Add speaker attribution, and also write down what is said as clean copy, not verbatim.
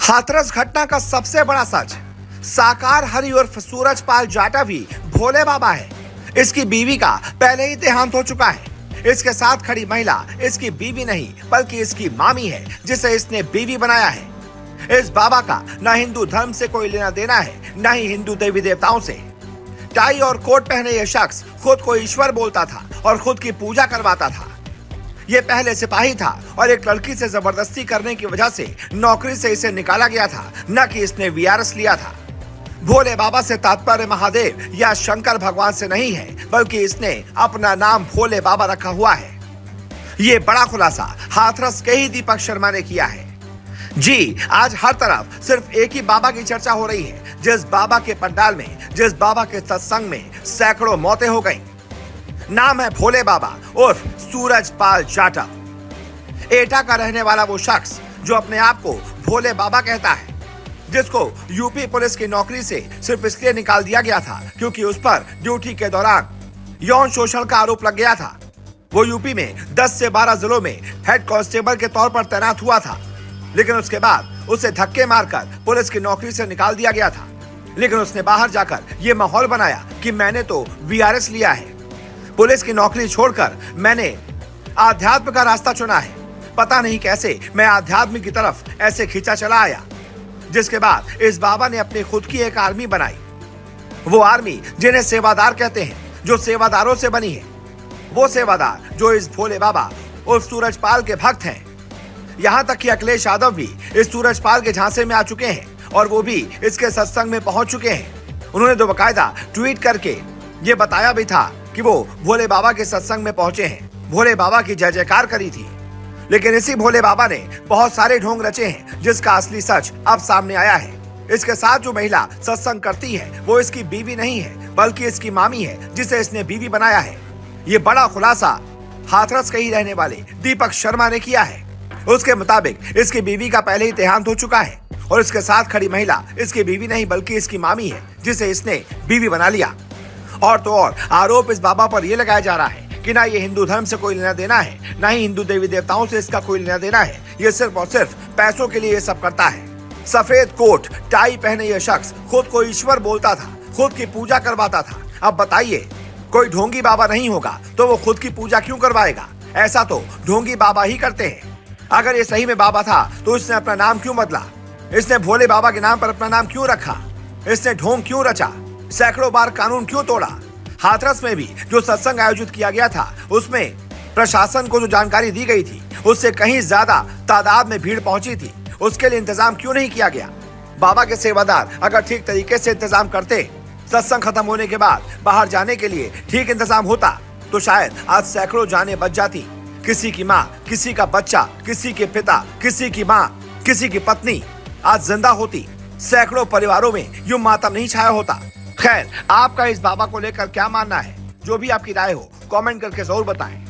Speaker 1: हाथरस घटना का सबसे बड़ा सच, साकार हरि उर्फ सूरजपाल जाटव भी भोले बाबा है। इसकी बीवी का पहले ही देहांत हो चुका है। इसके साथ खड़ी महिला इसकी बीवी नहीं बल्कि इसकी मामी है, जिसे इसने बीवी बनाया है। इस बाबा का न हिंदू धर्म से कोई लेना देना है, न ही हिंदू देवी देवताओं से। टाई और कोट पहने यह शख्स खुद को ईश्वर बोलता था और खुद की पूजा करवाता था। ये पहले सिपाही था और एक लड़की से जबरदस्ती करने की वजह से नौकरी से इसे निकाला गया था, न कि इसने वीआरएस लिया था। भोले बाबा से तात्पर्य महादेव या शंकर भगवान से नहीं है, बल्कि इसने अपना नाम भोले बाबा रखा हुआ है। ये बड़ा खुलासा हाथरस के ही दीपक शर्मा ने किया है। जी, आज हर तरफ सिर्फ एक ही बाबा की चर्चा हो रही है, जिस बाबा के पंडाल में, जिस बाबा के सत्संग में सैकड़ों मौतें हो गईं। नाम है भोले बाबा उर्फ सूरजपाल जाटव। एटा का रहने वाला वो शख्स जो अपने आप को भोले बाबा कहता है, जिसको यूपी पुलिस की नौकरी से सिर्फ इसलिए निकाल दिया गया था क्योंकि उस पर ड्यूटी के दौरान यौन शोषण का आरोप लग गया था। वो यूपी में 10 से 12 जिलों में हेड कांस्टेबल के तौर पर तैनात हुआ था, लेकिन उसके बाद उसे धक्के मारकर पुलिस की नौकरी से निकाल दिया गया था। लेकिन उसने बाहर जाकर ये माहौल बनाया कि मैंने तो वीआरएस लिया है, पुलिस की नौकरी छोड़कर मैंने आध्यात्म का रास्ता चुना है। पता नहीं कैसे मैं आध्यात्म की तरफ ऐसे खींचा चला आया, जिसके बाद इस बाबा ने अपनी खुद की एक आर्मी बनाई। वो आर्मी जिन्हें सेवादार कहते हैं, जो सेवादारों से बनी है। वो सेवादार जो इस भोले बाबा और सूरजपाल के भक्त हैं। यहाँ तक कि अखिलेश यादव भी इस सूरजपाल के झांसे में आ चुके हैं और वो भी इसके सत्संग में पहुंच चुके हैं। उन्होंने तो बाकायदा ट्वीट करके ये बताया भी था कि वो भोले बाबा के सत्संग में पहुंचे हैं, भोले बाबा की जय जयकार करी थी। लेकिन इसी भोले बाबा ने बहुत सारे ढोंग रचे हैं, जिसका असली सच अब सामने आया है। इसके साथ जो महिला सत्संग करती है वो इसकी बीवी नहीं है बल्कि इसकी मामी है, जिसे इसने बीवी बनाया है। ये बड़ा खुलासा हाथरस के ही रहने वाले दीपक शर्मा ने किया है। उसके मुताबिक इसकी बीवी का पहले ही देहांत हो चुका है और इसके साथ खड़ी महिला इसकी बीवी नहीं बल्कि इसकी मामी है, जिसे इसने बीवी बना लिया। और तो और आरोप इस बाबा पर यह लगाया जा रहा है कि ना ये हिंदू धर्म से कोई लेना देना है, ना ही हिंदू देवी देवताओं से इसका कोई लेना देना है। ये सिर्फ और सिर्फ पैसों के लिए ये सब करता है। सफेद कोट टाई पहने यह शख्स खुद को ईश्वर बोलता था, खुद की पूजा करवाता था। अब बताइए, कोई ढोंगी बाबा नहीं होगा तो वो खुद की पूजा क्यों करवाएगा? ऐसा तो ढोंगी बाबा ही करते हैं। अगर ये सही में बाबा था तो इसने अपना नाम क्यों बदला? इसने भोले बाबा के नाम पर अपना नाम क्यों रखा? इसने ढोंग क्यों रचा? सैकड़ों बार कानून क्यों तोड़ा? हाथरस में भी जो सत्संग आयोजित किया गया था, उसमें प्रशासन को जो जानकारी दी गई थी उससे कहीं ज्यादा तादाद में भीड़ पहुंची थी। उसके लिए इंतजाम क्यों नहीं किया गया? बाबा के सेवादार अगर ठीक तरीके से इंतजाम करते, सत्संग खत्म होने के बाद बाहर जाने के लिए ठीक इंतजाम होता, तो शायद आज सैकड़ों जानें बच जाती। किसी की माँ, किसी का बच्चा, किसी के पिता, किसी की माँ, किसी की पत्नी आज जिंदा होती। सैकड़ों परिवारों में यूं मातम नहीं छाया होता। खैर, आपका इस बाबा को लेकर क्या मानना है? जो भी आपकी राय हो, कमेंट करके जरूर बताएं।